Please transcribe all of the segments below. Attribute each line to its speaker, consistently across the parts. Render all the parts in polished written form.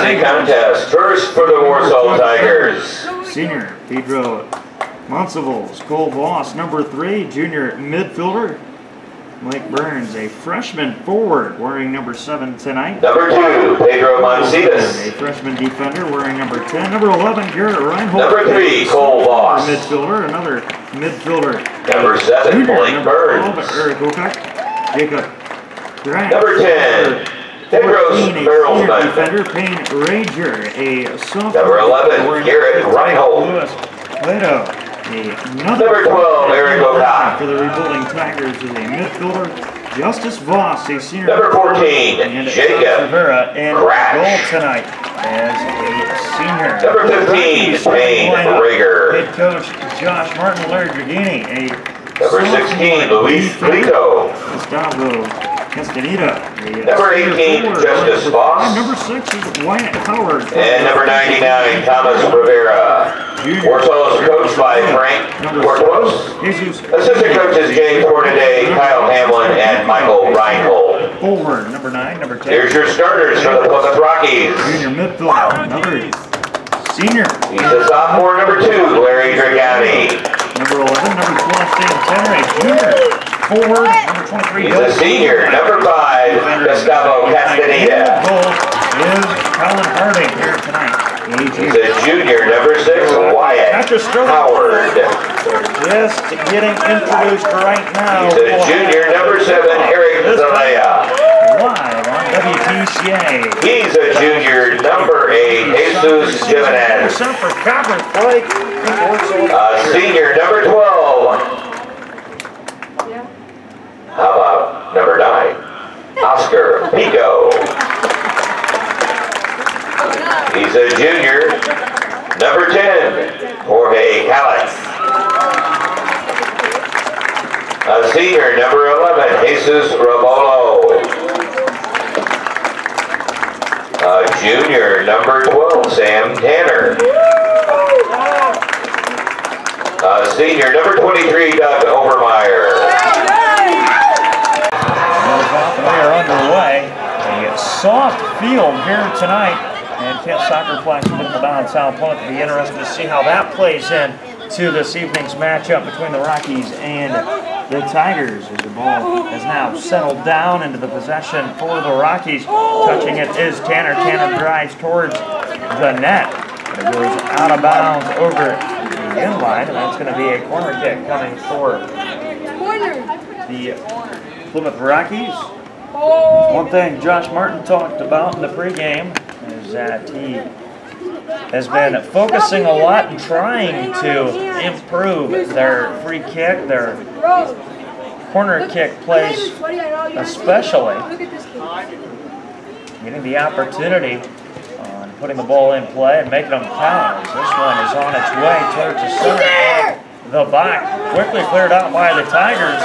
Speaker 1: varsity contest. First for the Warsaw Tigers.
Speaker 2: Senior Pedro Monsivals, Cole Voss, number 3, junior midfielder. Mike Burns, a freshman forward, wearing number 7 tonight.
Speaker 1: Number 2, Pedro Monsivals.
Speaker 2: A freshman defender, wearing number 10. Number 11, Garrett Reinhold.
Speaker 1: Number 3, Cole Voss.
Speaker 2: Midfielder, another midfielder.
Speaker 1: Number 7, Blake Burns.
Speaker 2: Eric Wilcock. Jacob Grant.
Speaker 1: Number 10, Pedro's Barrelsman.
Speaker 2: Defender, Payne Rager, a sophomore.
Speaker 1: Number 11, Garrett Reinhold.
Speaker 2: Lewis Plato.
Speaker 1: Number 12, Eric Wilcock.
Speaker 2: For the rebuilding Tigers is a midfielder, Justice Voss, a senior.
Speaker 1: Number 14, Jacob
Speaker 2: Rivera, and goal tonight as a senior.
Speaker 1: Number 15, Payne Rager.
Speaker 2: Head coach Josh Martin Larry Dragini, a
Speaker 1: number 16, Luis Plico.
Speaker 2: Gustavo Castaneda.
Speaker 1: Number 18, Justice Voss.
Speaker 2: Number 6 is Wyatt Howard.
Speaker 1: And number 99, Thomas Rivera. Warsaw is coached by Frank Cortos. Assistant coaches James Hornaday, Kyle Hamlin, and Michael Reinhold.
Speaker 2: Forward, number 9, number 10.
Speaker 1: Here's your starters for the Plymouth Rockies.
Speaker 2: Junior midfielder, another senior.
Speaker 1: He's a sophomore, number 2, Larry Dragani.
Speaker 2: Number 11, number 12, Sam Tenry, junior. Forward, number 23.
Speaker 1: He's a senior, number 5, Gustavo Castaneda.
Speaker 2: Goal is Colin Harding here tonight.
Speaker 1: He's a junior, number 6, Wyatt Howard.
Speaker 2: Just getting introduced right now.
Speaker 1: He's a junior, number 7, Eric Zalea.
Speaker 2: Live on WPCA.
Speaker 1: He's a junior, number 8, Jesus Jimenez.
Speaker 2: For conference play.
Speaker 1: Senior, number 12. How about number 9, Oscar Pico. He's a junior, number 10, Jorge Calix. A senior, number 11, Jesus Robolo. A junior, number 12, Sam Tanner. A senior, number 23, Doug Overmeyer.
Speaker 2: We are underway. A soft field here tonight. And Kent Soccerplex in downtown Plymouth. It'll be interesting to see how that plays in to this evening's matchup between the Rockies and the Tigers. As the ball has now settled down into the possession for the Rockies. Touching it is Tanner. Tanner drives towards the net. It goes out of bounds over the end line, and that's going to be a corner kick coming for the Plymouth Rockies. One thing Josh Martin talked about in the pregame is that he has been focusing a lot and trying to improve their free kick, their corner kick plays especially. Getting the opportunity on putting the ball in play and making them count. This one is on its way towards the center. The back quickly cleared out by the Tigers.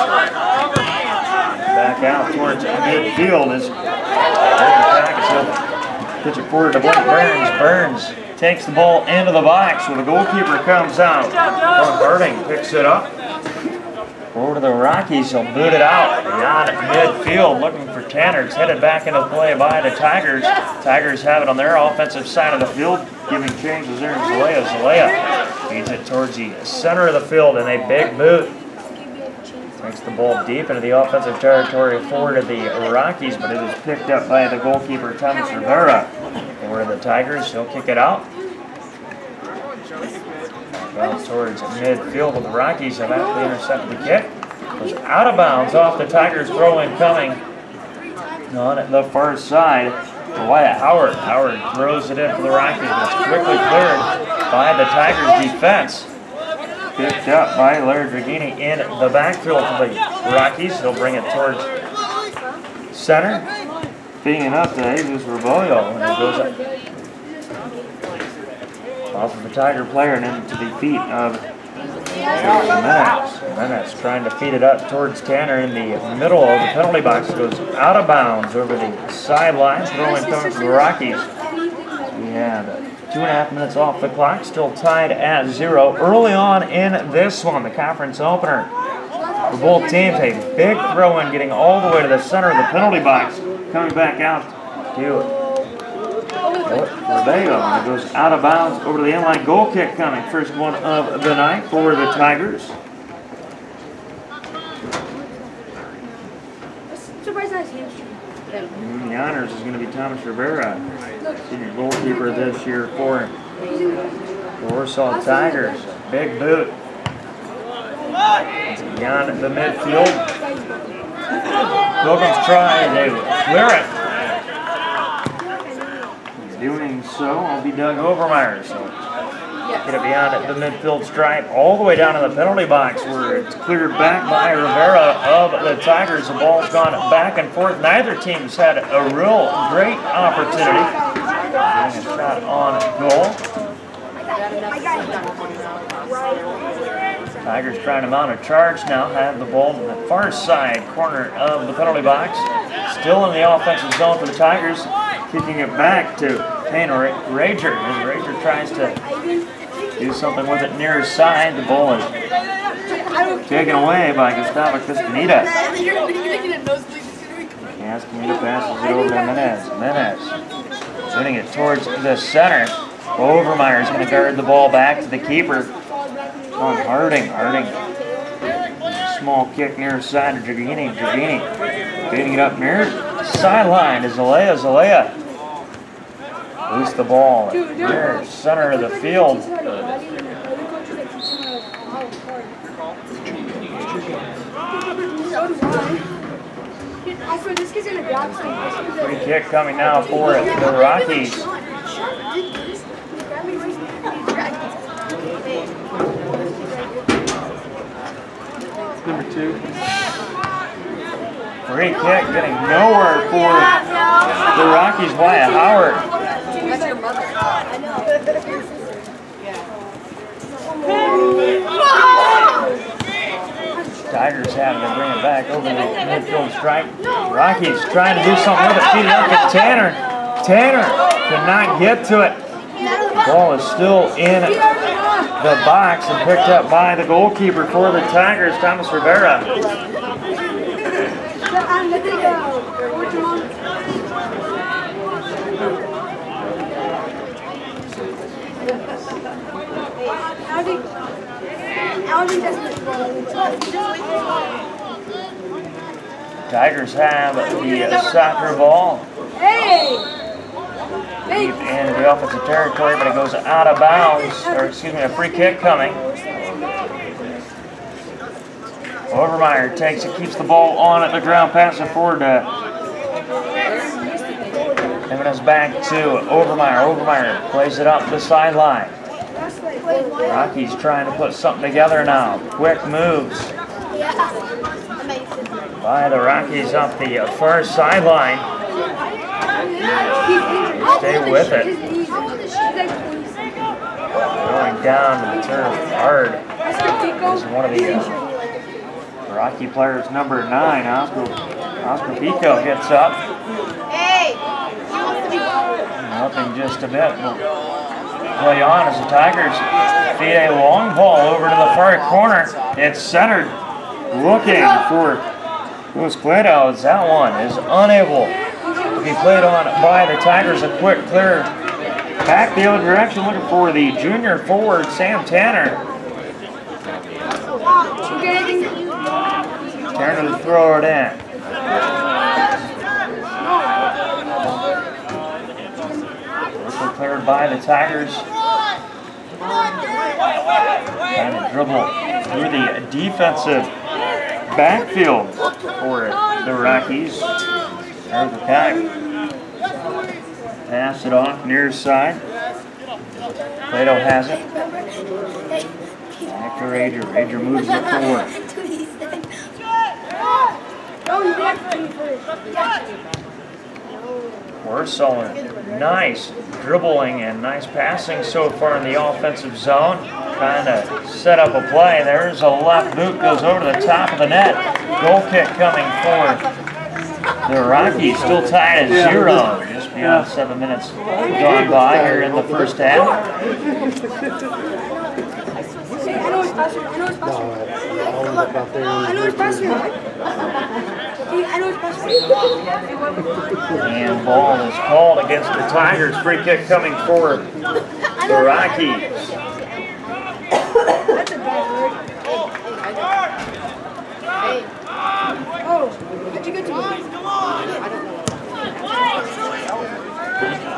Speaker 2: Back out towards midfield as pitch it forward to Blake Burns. Burns takes the ball into the box where the goalkeeper comes out. Harding picks it up. Over to the Rockies, he'll boot it out beyond midfield, looking for Tanner. It's headed back into play by the Tigers. Tigers have it on their offensive side of the field, giving changes there to Zalea. Zalea feeds it towards the center of the field in a big boot. Takes the ball deep into the offensive territory forward of the Rockies, but it is picked up by the goalkeeper, Thomas Rivera. Over to the Tigers, he'll kick it out. Bounce towards midfield, but the Rockies have actually intercepted the kick. It was out of bounds off the Tigers throw-in coming on the far side. Wyatt Howard. Howard throws it in for the Rockies, but it's quickly cleared by the Tigers defense. Picked up by Larry Dragini in the backfield for the Rockies. He'll bring it towards center. Feeding it up to Jesus Robollo, and it goes up off of the Tiger player and into the feet of Jimenez. Jimenez trying to feed it up towards Tanner in the middle of the penalty box. It goes out of bounds over the sidelines. Throwing coming from the Rockies. We have 2.5 minutes off the clock, still tied at 0. Early on in this one, the conference opener for both teams, a big throw-in getting all the way to the center of the penalty box. Coming back out to Rebeo, and it goes out of bounds over to the inline. Goal kick coming. First one of the night for the Tigers. The honors is going to be Thomas Rivera, senior goalkeeper this year for the Warsaw Tigers. Big boot. It's beyond the midfield. Pilgrims try to clear it. Doing so will be Doug Overmeyer. So get it beyond the midfield stripe, all the way down to the penalty box where it's cleared back by Rivera of the Tigers. The ball's gone back and forth. Neither team's had a real great opportunity. Getting a shot on goal. Tigers trying to mount a charge now. Have the ball to the far side corner of the penalty box. Still in the offensive zone for the Tigers. Kicking it back to Payne Rager. As Rager tries to do something with it near his side. The ball is taken away by Gustavo Castaneda. Castaneda passes it over to Menez. Menez putting it towards the center. Overmeyer is going to guard the ball back to the keeper. On Harding. Harding. Small kick near his side to Giardini. Giardini getting it up near sideline to Zalea. Zalea loose the ball near center of the field. Free kick coming now for the Rockies. Number 2. Free kick getting nowhere for the Rockies. Wyatt Howard.
Speaker 3: That's your mother. I know.
Speaker 2: Tigers having to bring it back over the midfield stripe. Rockies trying to do something with it. Feed it up to Tanner. Tanner cannot get to it. The ball is still in the box and picked up by the goalkeeper for the Tigers, Thomas Rivera. Tigers have the soccer ball. Deep into the offensive territory, but it goes out of bounds, or excuse me, a free kick coming. Overmeyer takes it, keeps the ball on at the ground, passing forward to giving us back to Overmeyer. Overmeyer plays it up the sideline. Rockies trying to put something together now. Quick moves by the Rockies up the far sideline. Stay with it. Going down to the turf hard is one of the Rocky players, number 9, Oscar Pico gets up. Nothing just a bit. We'll play on as the Tigers feed a long ball over to the far corner. It's centered, looking for Luis Cueto. That one is unable to be played on by the Tigers. A quick clear back the other direction, looking for the junior forward, Sam Tanner. Tanner to throw it in. Quickly cleared by the Tigers. Trying to dribble through the defensive backfield for the Rockies. There's the pack. Pass it off near his side. Plato has it. Back to Rager. Rager moves it forward. Warsaw, nice dribbling and nice passing so far in the offensive zone. Trying to set up a play. There's a left boot, goes over to the top of the net. Goal kick coming for the Rockies, still tied at 0. Just beyond 7 minutes gone by here in the first half. And ball is called against the Tigers. Free kick coming for the Rockies.
Speaker 3: That's a bad word. Hey. Oh, how'd you get to me? I don't know.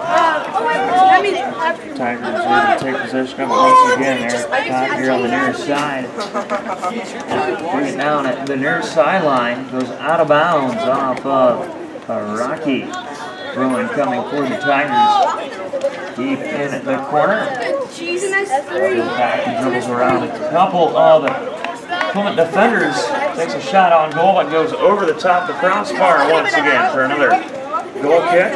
Speaker 3: That means after.
Speaker 2: Tigers going to take possession of it once again. They're here on the near side. Bring it down at the near sideline. Goes out of bounds off of Rocky. Throwing coming for the Tigers. Deep in the corner. Back and dribbles around a couple of Plymouth defenders. Takes a shot on goal, but goes over the top of the crossbar once again for another goal kick.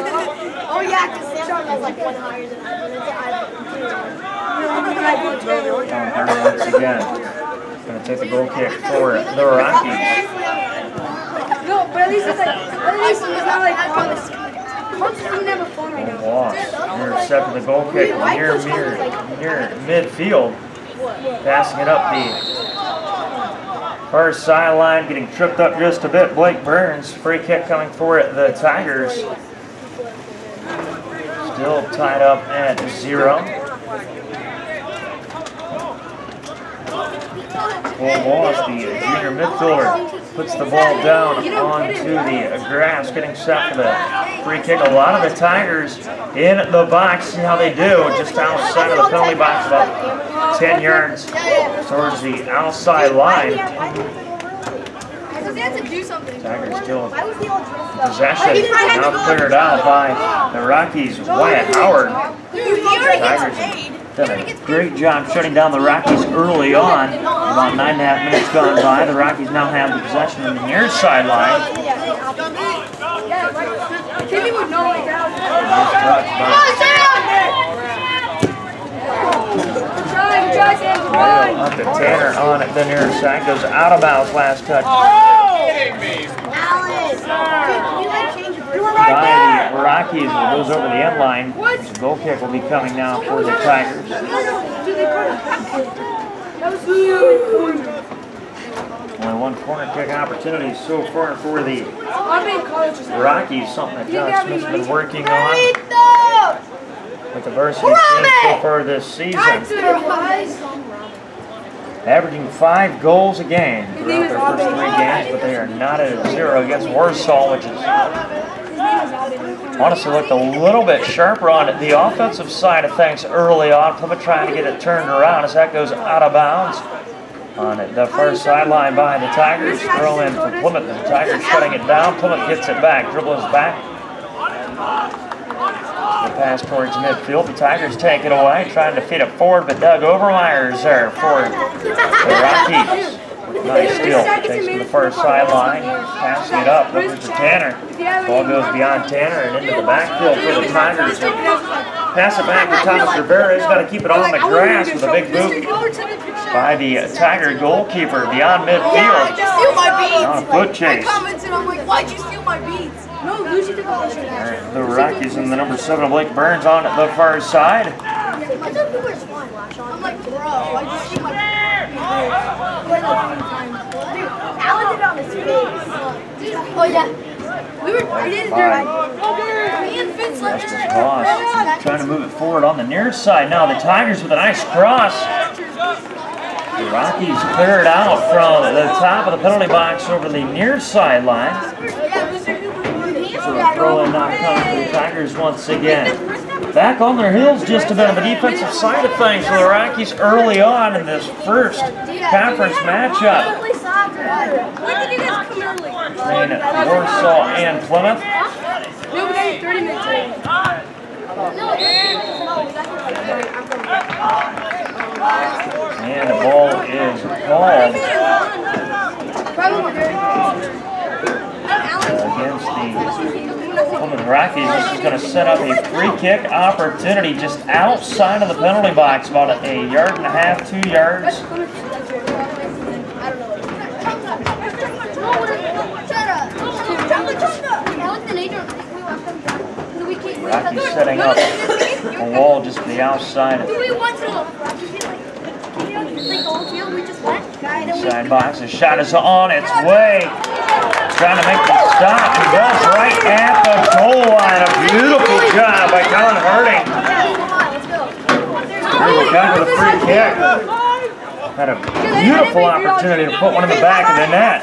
Speaker 3: Oh yeah, because Sam has like one higher than
Speaker 2: Once again, going to take the goal kick for the Rockies.
Speaker 3: No, but at least it's not like on the screen. Never phone right now.
Speaker 2: Loss. Intercepted the goal kick near midfield. Passing it up the first sideline, getting tripped up just a bit. Blake Burns, free kick coming for the Tigers. Still tied up at 0. Loss, the junior midfielder, puts the ball down onto the grass, getting set for the free kick. A lot of the Tigers in the box. See how they do, just outside of the penalty box, about 10 yards towards the outside line. Tigers still in possession, now cleared out by the Rockies. Wyatt Howard. Tigers done a great job shutting down the Rockies early on. About 9.5 minutes gone by. The Rockies now have the possession on the near sideline. Up to Tanner on the near side. Goes out of bounds, last touch. By the Rockies, it goes over the end line. The goal kick will be coming now for the Tigers. Only one corner kick opportunity so far for the Rockies, something that John Smith's been working on with the varsity team so far this season. Averaging 5 goals a game throughout their first 3 games, but they are not at 0 against Warsaw, which is honestly looked a little bit sharper on the offensive side of things early on. Plymouth trying to get it turned around as that goes out of bounds on the first sideline by the Tigers. Throw in for Plymouth. The Tigers shutting it down. Plymouth gets it back, dribbles back. The pass towards midfield. The Tigers take it away, trying to feed it forward, but Doug Overmeyer's there for the Rockies. Nice steal. Takes to the first sideline, passing it up over to Tanner. Ball goes beyond Tanner and into the backfield for the Tigers. Pass it back to Thomas Rivera. He's got to keep it on the grass with a big boot by the Tiger goalkeeper beyond midfield.
Speaker 3: Steal my beats.
Speaker 2: On a foot chase.
Speaker 3: I commented, I'm like, why'd you steal my beats? No, Lucy took a
Speaker 2: The Rockies and the number 7, Blake Burns, on the far side.
Speaker 3: I'm like, bro, why'd you steal my beats? Alan did it on his face. Oh, yeah. We did it me and Vince left
Speaker 2: us. Trying to move it forward on the near side. Now the Tigers with a nice cross. The Rockies clear it out from the top of the penalty box over the near sideline. So the throw-in not coming for the Tigers once again. Back on their heels just a bit on the defensive side of things for the Rockies early on in this first conference matchup between Warsaw and Plymouth. And the ball is called against the Plymouth Rockies. This is going to set up a free kick opportunity just outside of the penalty box, about a 1.5 yards, 2 yards. Rockies setting up a wall just to the outside
Speaker 3: like the whole field, we just went.
Speaker 2: Side box, the shot is on its way. Trying to make the stop. He does right at the goal line. A beautiful job by Colin Harding. Here we go with a free kick. Had a beautiful opportunity to put one in the back of the net.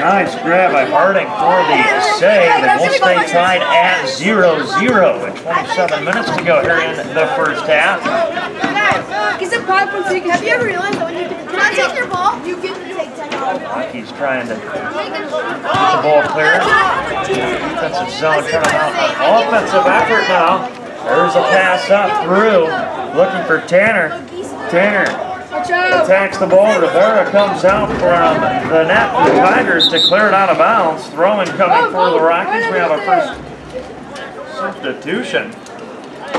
Speaker 2: Nice grab by Harding for the save, and we'll stay tied at 0-0 with 27 minutes to go here in the first half.
Speaker 3: Have you ever realized that when you take your ball, you get to take 10
Speaker 2: He's trying to get the ball clear. Defensive zone turning out. Offensive effort now. There's a pass up through, looking for Tanner. Tanner attacks the ball. Rivera comes out from the net for the Tigers to clear it out of bounds. Throwing coming for the Rockies. We have a first substitution.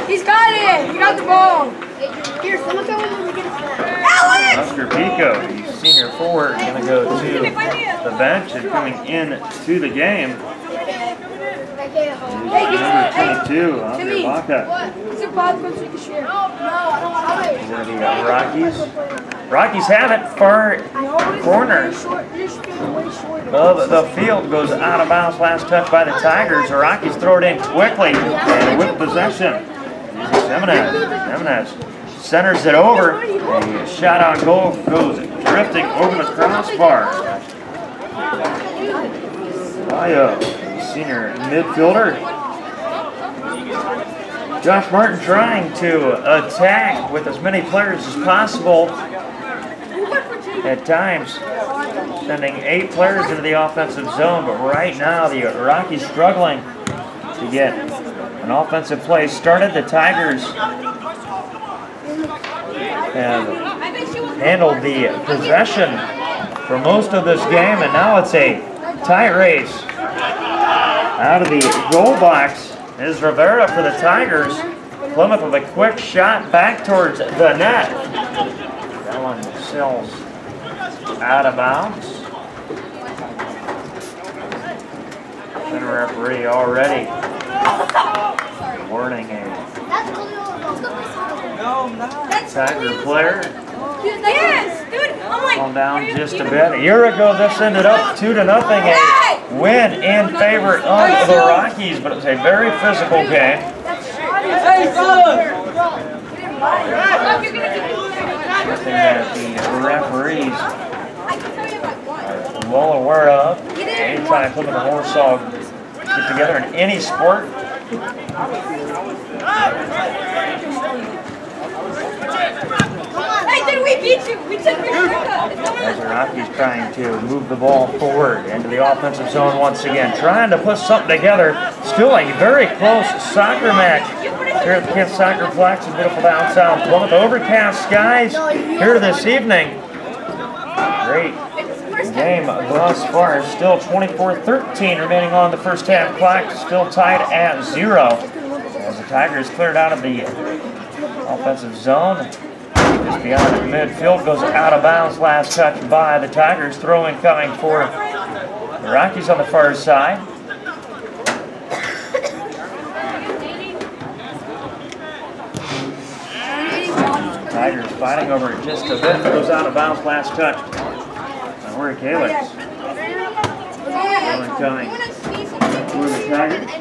Speaker 3: He's got it. He got the ball. Here, someone go in and get a Alex!
Speaker 2: Oscar Pico, the senior forward, going to go to the bench and coming in to the game. Number 22, Andre Baca. For the Rockies. Rockies have it, far corner of the field, goes out of bounds, last touch by the Tigers. The Rockies throw it in quickly and with possession. Jimenez centers it over. A shot on goal goes drifting over the crossbar. Bayo, senior midfielder. Josh Martin trying to attack with as many players as possible. At times, sending 8 players into the offensive zone, but right now the Rockies struggling to get an offensive play started. The Tigers have handled the possession for most of this game, and now it's a tight race. Out of the goal box is Rivera for the Tigers. Plymouth with a quick shot back towards the net. That one sails out of bounds. And the referee already warning a Tiger player. Calm down just a bit. A year ago, this ended up 2-0, a win in favor of the Rockies, but it was a very physical game. Something that the referees are well aware of. Anytime Plymouth and Warsaw get together in any sport.
Speaker 3: Hey, did we beat you? We took your shot.
Speaker 2: As the Rockies trying to move the ball forward into the offensive zone once again. Trying to put something together. Still a very close soccer match here at the Kent Soccer Flex in beautiful downtown Plymouth. Overcast skies here this evening. Great game thus far. Still 24-13 remaining on the first half clock. Still tied at 0. As the Tigers cleared out of the offensive zone. Just beyond the midfield, goes out of bounds. Last touch by the Tigers. Throw-in coming for the Rockies on the far side. Tigers fighting over it just a bit. Goes out of bounds. Last touch by Rory Calix. Throw-in coming for the Tigers.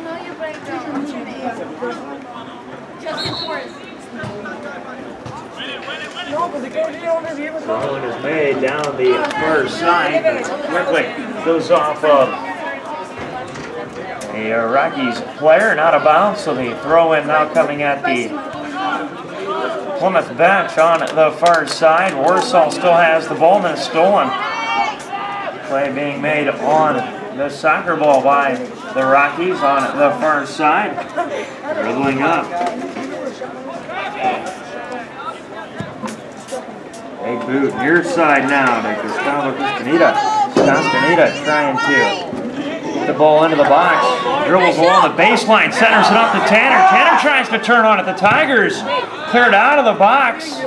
Speaker 2: Throw-in is made down the far side, but quickly goes off of a Rockies player, not out of bounds, so the throw-in now coming at the Plymouth bench on the far side. Warsaw still has the ball, and it's stolen. Play being made on the soccer ball by the Rockies on the far side. Dribbling up. A boot near side now to Gustavo Castaneda. Castaneda trying to get the ball into the box. Dribbles along the baseline, centers it up to Tanner. Tanner tries to turn on it. The Tigers cleared out of the box.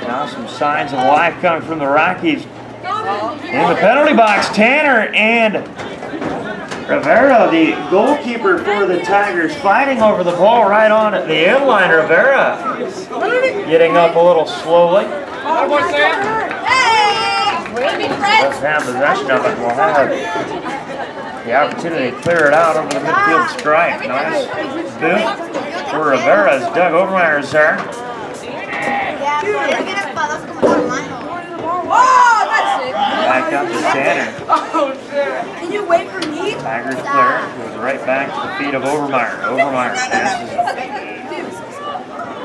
Speaker 2: Now some signs of life coming from the Rockies. In the penalty box, Tanner and Rivera, the goalkeeper for the Tigers, fighting over the ball right on the inline. Rivera getting up a little slowly. Let's have possession of it. We'll have the opportunity to clear it out over the midfield stripe. Nice boot for Rivera as Doug Overmeyer's there. Back up to Tanner.
Speaker 3: Can you wait for me?
Speaker 2: Tigers clear. Goes right back to the feet of Overmeyer. Overmeyer passes.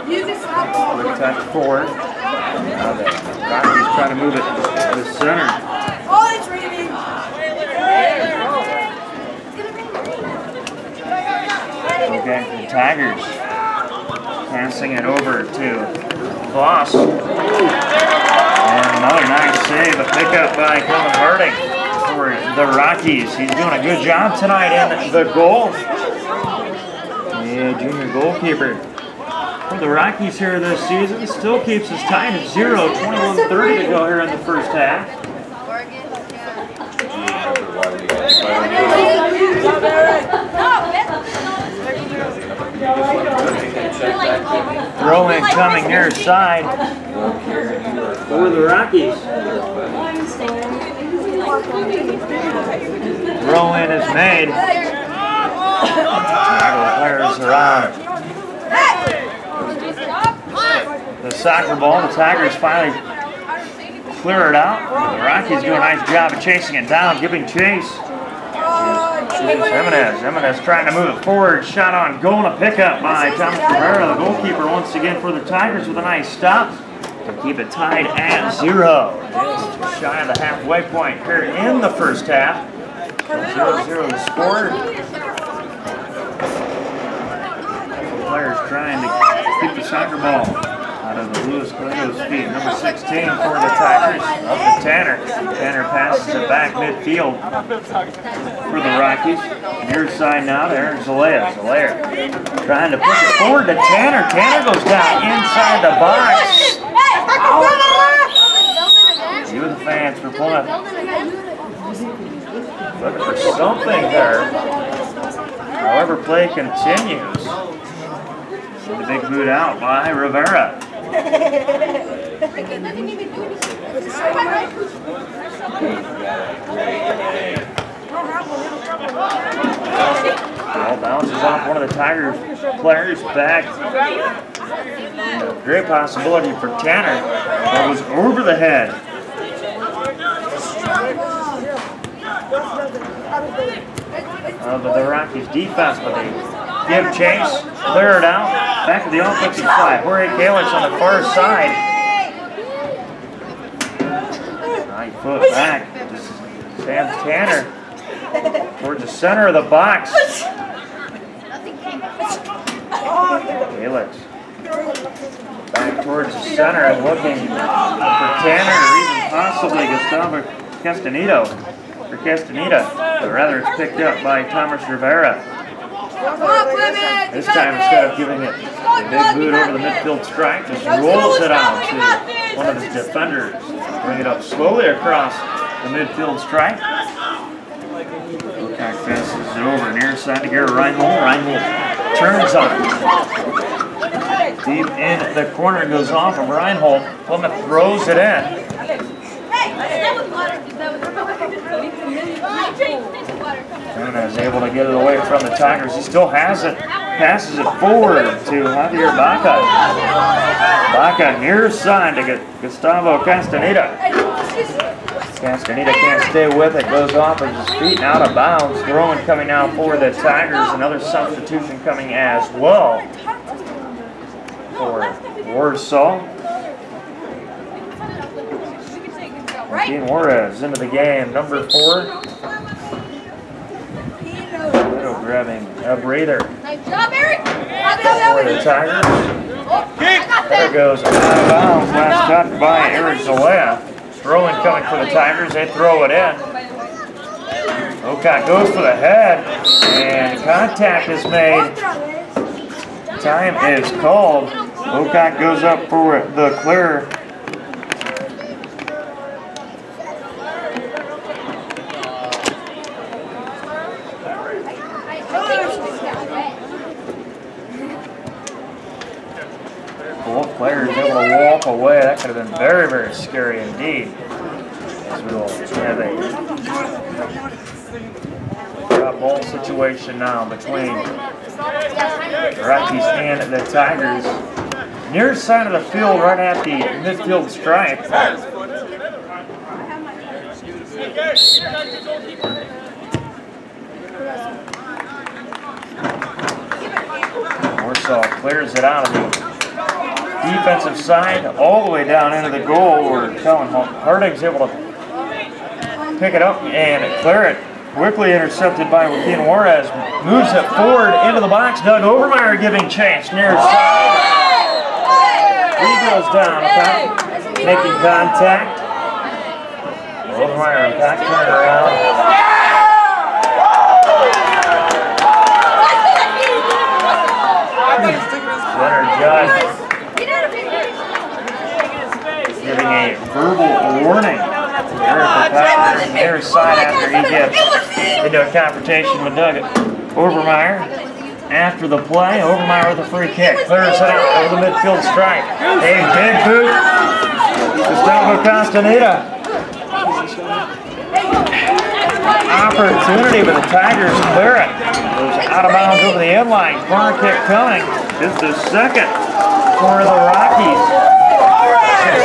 Speaker 2: Quick touch forward. Now the Rockies trying to move it to the center.
Speaker 3: Oh, it's raining.
Speaker 2: Okay, the Tigers passing it over to Voss. And another nice save, a pickup by Colin Harding for the Rockies. He's doing a good job tonight in the goal. Yeah, junior goalkeeper for the Rockies here this season. Still keeps us tied at 0, 21:30 to go here in the first half. Throw in coming near side for the Rockies. Throw in is made. Players around. The soccer ball. The Tigers finally clear it out. The Rockies do a nice job of chasing it down, giving chase. Jimenez trying to move it forward. Shot on goal and a pickup by Thomas Rivera, the goalkeeper, once again for the Tigers with a nice stop to keep it tied at 0. Just shy of the halfway point here in the first half. 0-0 the score. Players trying to keep the soccer ball out of the Lewis Cleto's feet. Number 16 for the Tigers. Up to Tanner. Tanner passes it back midfield for the Rockies. Near side now there, Zalea. Zalea trying to push it forward to Tanner. Tanner goes down inside the box. You and the fans for Plymouth. Looking for something there. However, play continues. The big boot out by Rivera. Ball bounces off one of the Tigers players back. Great possibility for Tanner. That was over the head of the Rockies defense, but they give chase, clear it out, back to the offensive side. Jorge Calix on the far side. Right foot back. Sam Tanner towards the center of the box. Calix back towards the center and looking for Tanner or even possibly Gustavo Castaneda. But rather it's picked up by Thomas Rivera. This time, instead of giving it a big boot over the midfield stripe, just rolls it out to one of his defenders. Bring it up slowly across the midfield stripe. Wilcox passes it over near side to Garrett Reinhold. Reinhold turns on it. Deep in the corner goes off of Reinhold. Plymouth throws it in. Jimenez is able to get it away from the Tigers. He still has it. Passes it forward to Javier Baca. Baca near side to Gustavo Castaneda. Castaneda can't stay with it. Goes off of his feet and out of bounds. Throwing coming out for the Tigers. Another substitution coming as well for Warsaw. Dean Juarez into the game. Number 4. Grabbing a breather for the Tigers. There goes out of bounds. Last touch by Eric Zalea. Throwing coming for the Tigers. They throw it in. Oka goes for the head. And contact is made. Time is called. Oka goes up for the clear. able to walk away. That could have been very, very scary indeed. As we will have a drop ball situation now between the Rockies and the Tigers. Near side of the field, right at the midfield stripe. Warsaw clears it out of the defensive side all the way down into the goal where Kellen Harding's able to pick it up and clear it. Quickly intercepted by Joaquin Juarez. Moves it forward into the box. Doug Overmeyer giving chase near side. He goes down without making contact. Overmeyer back turn around. Center Judge giving a verbal warning to Eric Patrick near side after he gets into a confrontation with Doug Overmeyer. After the play, Overmeyer with a free kick. Clears it out over the midfield stripe. A big boot. Gustavo Castaneda. Opportunity, but the Tigers clear it. Goes out of bounds over the inline. Corner kick coming. Just a second for the Rockies.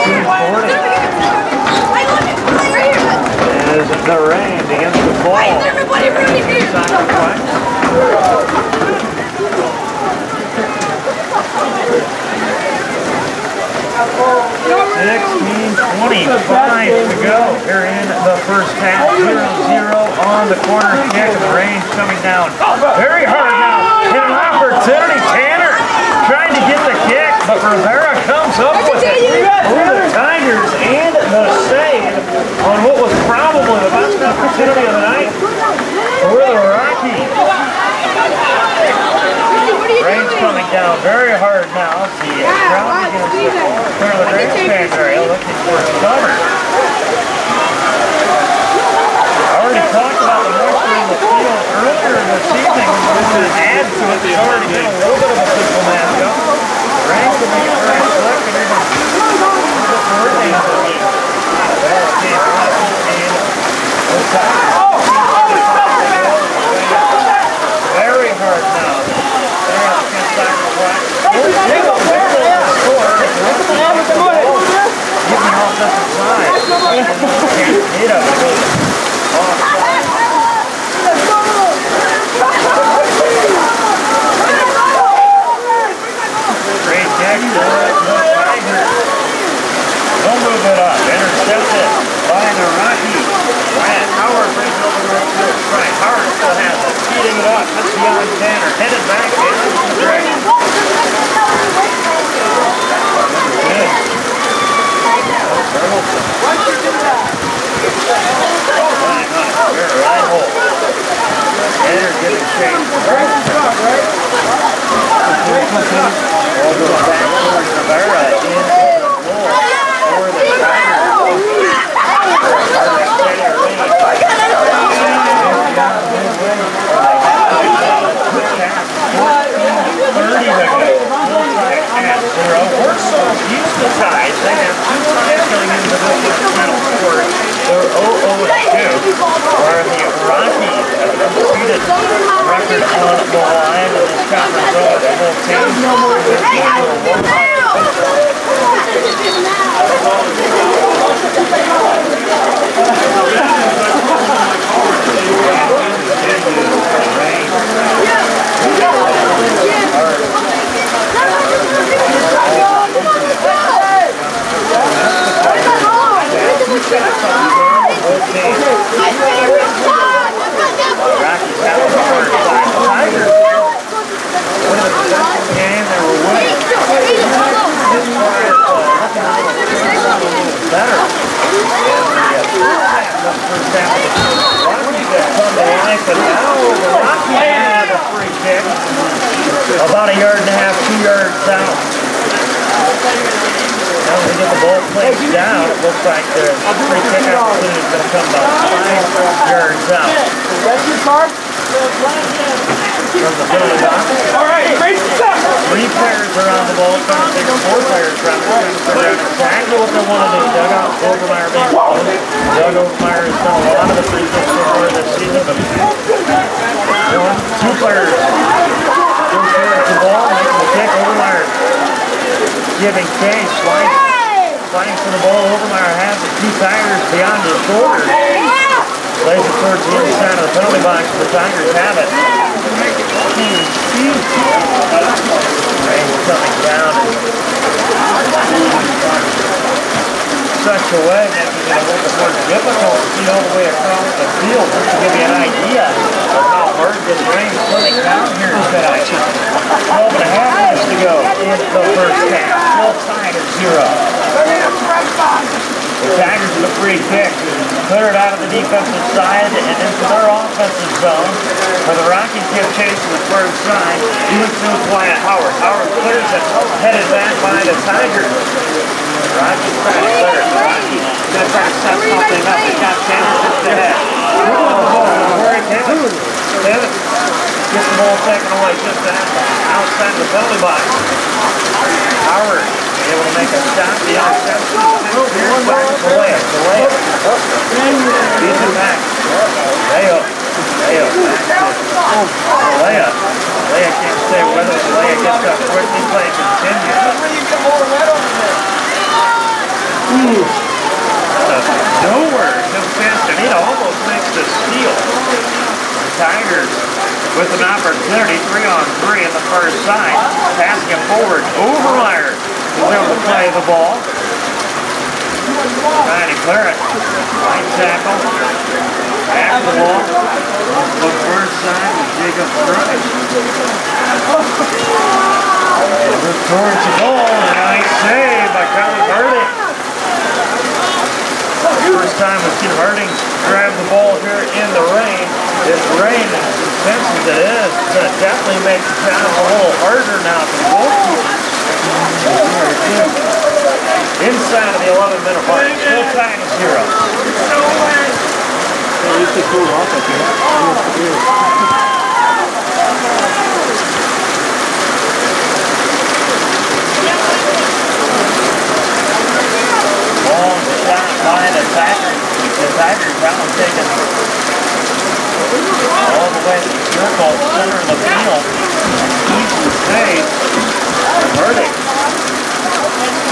Speaker 2: 16-40. As the rain begins to fall. 16:25 to go here in the first half. 0-0 on the corner kick. The rain's coming down very hard now. Hit an opportunity. Tanner trying to get the kick, but Rivera comes up with it for the Tigers and the save on what was probably the best opportunity of the night for the Rockies. Rain's coming down very hard now. The crowd begins to clear the drainage fan area looking for cover. I already talked about the moisture in the field earlier this evening. This is an add to it. There's already been a little bit of a physical matchup. Rain can make it very slick and even a bit more dangerous. Very hard now. Giving off the side. Great kick for the Tigers. They'll move it up. Intercepted by the Rockies. Brad Howard brings over the midfield strike. Howard still has it. Speeding it up. Just beyond Tanner. Headed back into the direction. Right hole. Tanner giving chase. All goes back towards Rivera in the goal for the Tigers. Warsaw used the ties. They have 2 ties going into the final score. They're 0-2. Where the Rockies have defeated record on the line in this conference over the whole team. About 1.5 yards, 2 yards out. Now we get the ball placed down. It looks like the free kick opportunity is going to come about 5 yards out. That's your card? From the middle of the box. All right, great stuff. 3 players are on the ball, trying to figure 4 players around, trying to figure out exactly what they want to do. Dugout Overmeyer being close. Doug Overmeyer has done a lot of the free kicks so far this season, but 2 players go towards the ball, making the kick. Overmeyer giving chase, sliding for the ball. Overmeyer has it 2 Tigers beyond his shoulder. Plays it towards the inside of the penalty box. The Tigers have it. Rain's coming down in such a way making it a little bit more difficult to see all the way across the field, just to give you an idea of how hard this rain's coming down here tonight. 12 and a half minutes to go in the first half. Still tied at 0. The Tigers with a free kick, clear it out of the defensive side and into their offensive zone. For the Rockies give chase to the far side, doing so Wyatt Howard. Howard clears it, headed back by the Tigers. Rockies trying to clear it. Rockies going to try to set something up. They've got Tanner just ahead. Kevin gets the ball taken away just outside the penalty box. Howard able to make a stop. The interception. Back to Leia. Beats it back. Leia can't stay with us. Leia gets up quickly. Play continues. Nowhere. Castaneda almost makes the steal. The Tigers with an opportunity, 3-on-3 in the first side. Passing it forward. Overmeyer is able to play the ball. Trying to clear it. Light tackle. Back the ball. Look first side with Jacob Struck. Look towards the goal. Nice save by Kylie Harding. First time we've seen Harding grab the ball here in the rain. This rain, as intense as it is, it's going to definitely make the job a little harder now for the goalkeepers. Inside of the 11-minute mark, still tied at 0. Long shot by the Tigers. The Tigers now taking all the way to the circle, center of the field. Keeps the save. Verdict.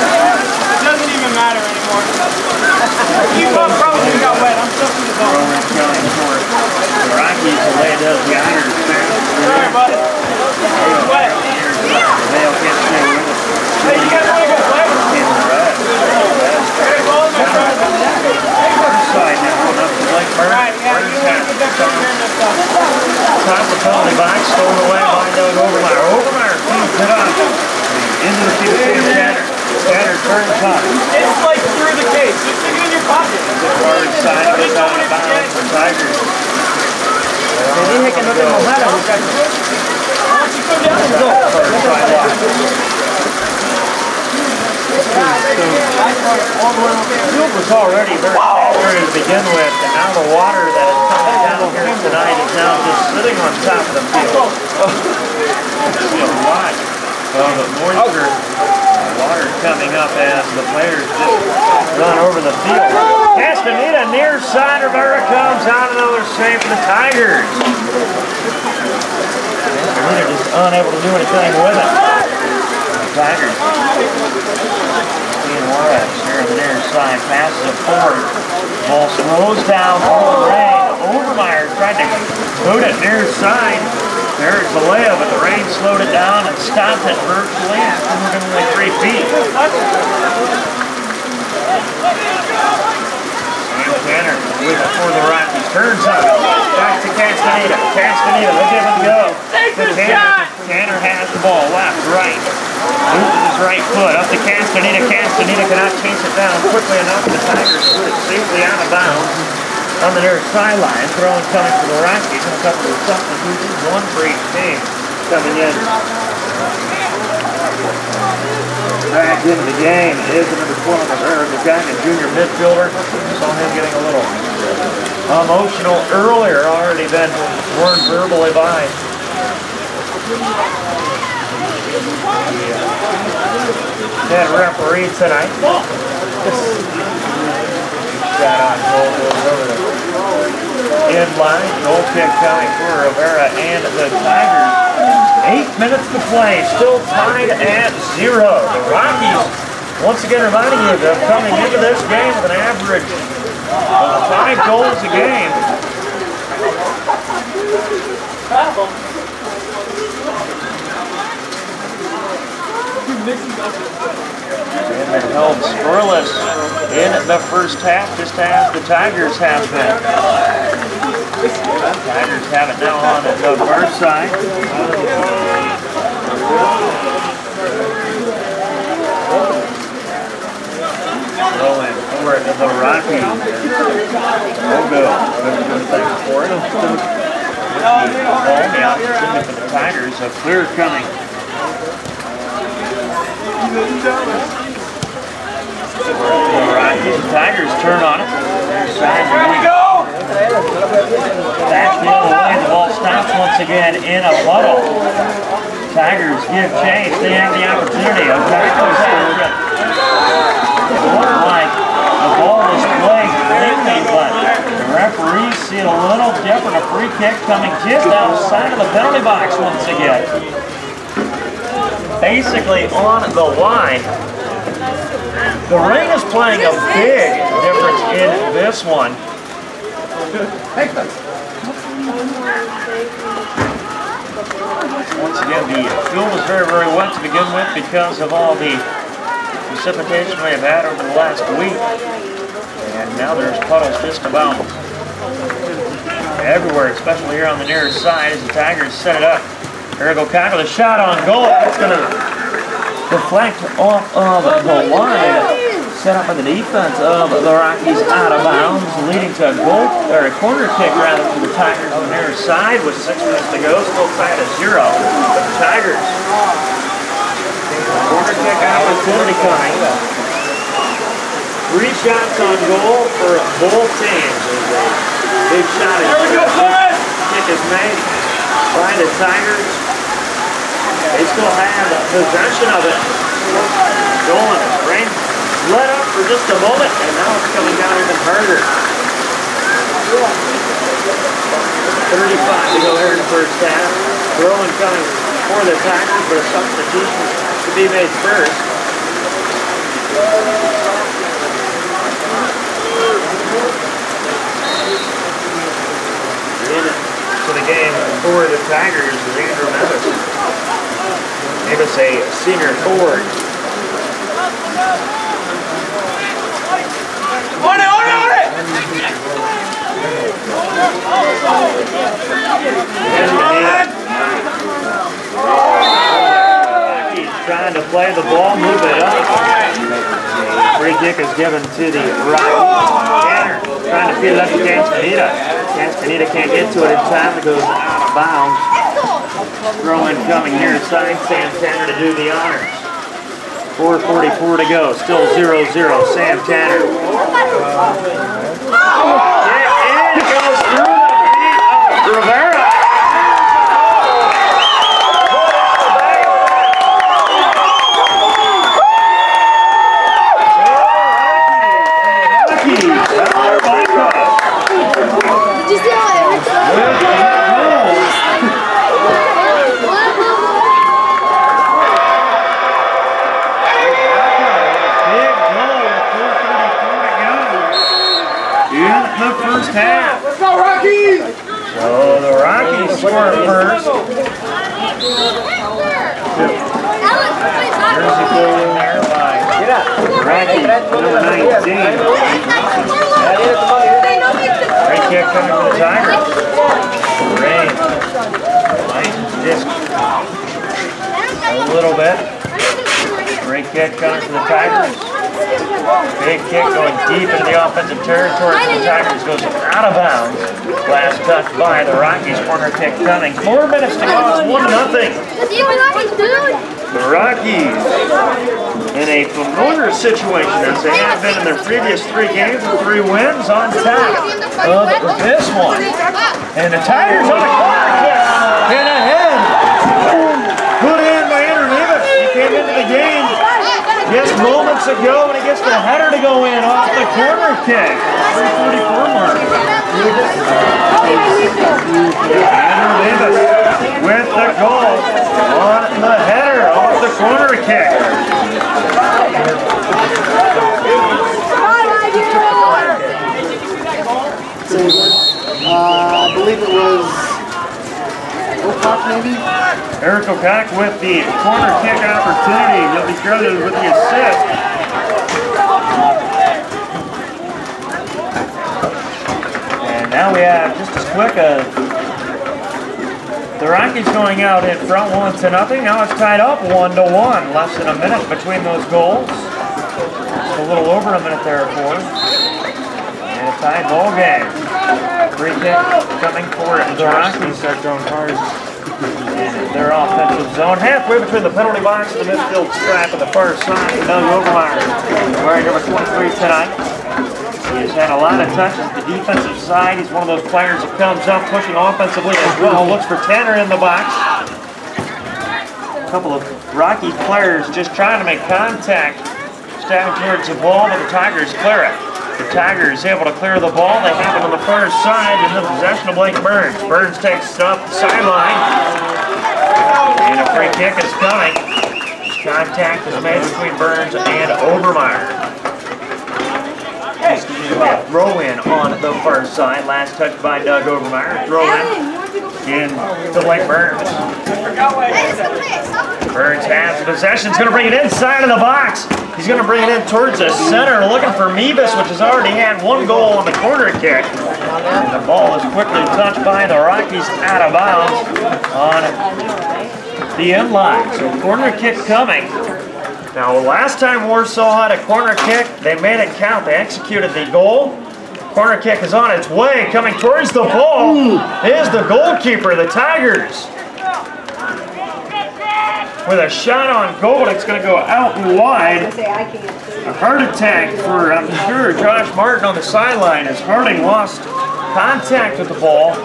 Speaker 4: It doesn't even matter anymore. You probably got wet. I'm stuck in the zone.
Speaker 2: Rowan going for it. The Rockies, the way it does the Tigers.
Speaker 4: Sorry, bud. It's wet.
Speaker 2: They'll get stay with it.
Speaker 4: Hey, you guys want to go play?
Speaker 2: In the red. Side now, up to Blake Burns.
Speaker 4: Right, yeah, you want to get that down here and stuff.
Speaker 2: Top of the penalty box, stolen away by Doug Overmeyer. Overmeyer feeds it up. Into the field, Tanner turns up.
Speaker 4: It's like through the case. Just stick it in your pocket.
Speaker 2: The far side goes out of bounds for Tigers.
Speaker 4: Why don't you go down and go?
Speaker 2: The field was already very saturated to begin with, and now the water that is coming down here tonight is now just sitting on top of the field. See a lot of the moisture, water coming up as the players just run over the field. Castaneda near side, Rivera comes out, another save for the Tigers. Castaneda just unable to do anything with it. The Tigers. Ian Juarez here on the near side, passes it forward. Ball slows down for the rain. Overmeyer tried to boot it near side. There's the layup, but the rain slowed it down and stopped it virtually after moving only 3 feet. Tanner with it for the Rockies. Turns up. Back to Castaneda. Castaneda, they give and go. Tanner has the ball. Left, right. Moves with his right foot. Up to Castaneda. Castaneda cannot chase it down quickly enough. The Tigers put it safely out of bounds on the near sideline. Throwing coming for the Rockies. And a couple of substitutions. One for each team coming in. Back into the game is number 12, the guy, a junior midfielder. Saw him getting a little emotional earlier, already been warned verbally by head referee tonight. Shot on goal goes over the inline. Goal kick coming for Rivera and the Tigers. 8 minutes to play, still tied at 0. The Rockies, once again reminding you of coming into this game with an average of 5 goals a game. And it held scoreless in the first half, just as the Tigers have been. Tigers have it now on the far side. Rolling for the Rockies. Logo. For it. The opportunity for the Tigers. A clear coming. The Rockies and Tigers turn on it. There we go! Back the other way, the ball stops once again in a puddle. Tigers give chase, they have the opportunity. It looked like the ball was played cleanly, but the referees see it a little different. A free kick coming just outside of the penalty box once again. Basically on the line. The rain is playing a big difference in this one. Once again, the field was very, very wet to begin with because of all the precipitation we have had over the last week. And now there's puddles just about everywhere, especially here on the near side as the Tigers set it up. There we go, Kyle with a shot on goal. It's going to deflect off of the line. Set up by the defense of the Rockies out of bounds, leading to a goal, or a corner kick rather, for the Tigers on the near side with 6 minutes to go, still tied at 0. The Tigers. Corner kick opportunity coming. 3 shots on goal for both teams. Big shot. There we go, son! Kick is made by the Tigers. They still have possession of it. Going. Rain let up for just a moment, and now it's coming down even harder. 35 to go here in the first half. Throwing coming for the Tigers, but a substitution to be made first. To the game for the Tigers is Andrew Memphis. Memphis, a senior forward.
Speaker 4: On it!
Speaker 2: He's trying to play the ball, move it up. Free kick is given to the right. Tanner trying to feed it up to Castaneda. Castaneda can't get to it in time. It goes out of bounds. Throw in coming here inside. Sam Tanner to do the honors. 4:44 to go. Still 0-0. Sam Tanner. It goes through the feet of Rivera. Half.
Speaker 4: Let's go, Rockies!
Speaker 2: So the Rockies score first. Jersey forward there by Rockies, number 19. Great kick coming from the Tigers. Rain. Just a little bit. Great kick coming from the Tigers. Big kick going deep into the offensive territory for the Tigers, goes out of bounds. Last touch by the Rockies, corner kick coming. 4 minutes to go, it's 1-0. The Rockies in a familiar situation as they have been in their previous 3 games with 3 wins on top of this one. And the Tigers on the corner kick and ahead. Put in by Andrew Nevis. He came into the game just moments ago when he gets the header to go in off the corner kick. 3:44 mark. Andrew Davis with the goal on the header off the corner kick.
Speaker 5: I believe it was O'Cock, maybe?
Speaker 2: Eric O'Cock with the corner kick opportunity. He'll be credited with the assist. And now we have just as quick as the Rockies going out in front 1-0. Now it's tied up 1-1. Less than a minute between those goals. Just a little over a minute there for us. And a tied ball game. Free kick coming for the Rockies. Start going hard. In their offensive zone. Halfway between the penalty box and the midfield stripe on the far side. Doug Overmeyer wearing number 23 tonight. He has had a lot of touches at the defensive side. He's one of those players that comes up pushing offensively as well. Looks for Tanner in the box. A couple of Rocky players just trying to make contact. Stabbing towards the ball, but the Tigers clear it. The Tigers able to clear the ball. They have it on the far side in the possession of Blake Burns. Burns takes it up the sideline. And a free kick is coming. Contact is made between Burns and Overmeyer. Throw in on the far side. Last touch by Doug Overmeyer. Throw in to Blake Burns. Burns has the possession. He's going to bring it inside of the box. He's going to bring it in towards the center, looking for Meebus, which has already had one goal on the corner kick. And the ball is quickly touched by the Rockies out of bounds on the end line. So corner kick coming. Now, last time Warsaw had a corner kick, they made it count. They executed the goal. Corner kick is on its way. Coming towards the ball is the goalkeeper, the Tigers. With a shot on goal, it's going to go out and wide. A heart attack for, I'm sure, Josh Martin on the sideline as Harding lost contact with the ball.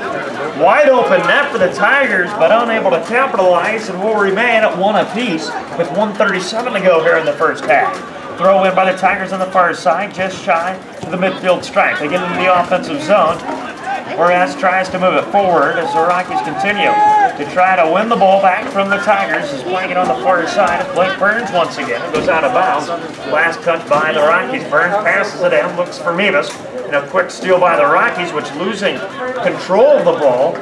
Speaker 2: Wide open net for the Tigers, but unable to capitalize, and will remain at 1 apiece with 1:37 to go here in the first half. Throw in by the Tigers on the far side, just shy to the midfield stripe. They get into the offensive zone. Whereas tries to move it forward as the Rockies continue to try to win the ball back from the Tigers. Is playing it on the far side of Blake Burns once again. It goes out of bounds. Last touch by the Rockies. Burns passes it in, looks for Meebus. And a quick steal by the Rockies, which losing control of the ball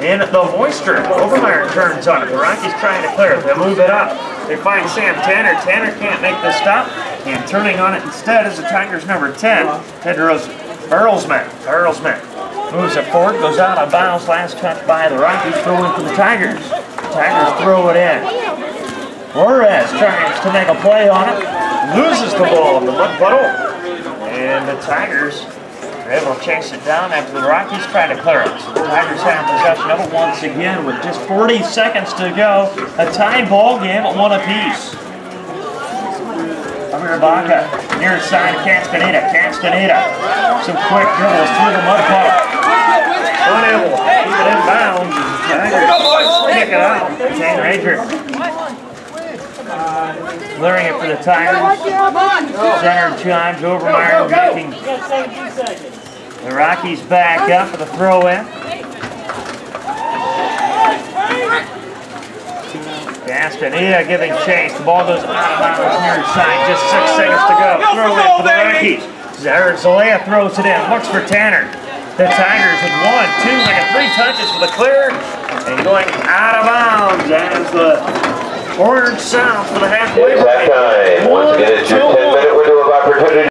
Speaker 2: in the moisture. Overmeyer turns on it. The Rockies trying to clear it. They move it up. They find Sam Tanner. Tanner can't make the stop. And turning on it instead is the Tigers' number 10, Tedros Earlsman. Moves it forward, goes out of bounds. Last touch by the Rockies. Throw in for the Tigers. Tigers throw it in. Flores tries to make a play on it. Loses the ball in the mud puddle. And the Tigers are able to chase it down after the Rockies try to clear it. The Tigers have possession of it once again with just 40 seconds to go. A tied ball game at 1 apiece. Baca, near side of Castaneda. Some quick dribbles through the mud puddle. Unable to keep it in bounds. Tigers kick it out. Shane Ranger clearing it for the Tigers. Center John Overmeyer making the Rockies back up for the throw-in. Castaneda giving chase. The ball goes out of bounds near side. Just 6 seconds to go. Throw in for the Rockies. Zalea throws it in. Looks for Tanner. The Tigers with 1, 2, making 3 touches for the clear. And going out of bounds as the orange south for the halfway line.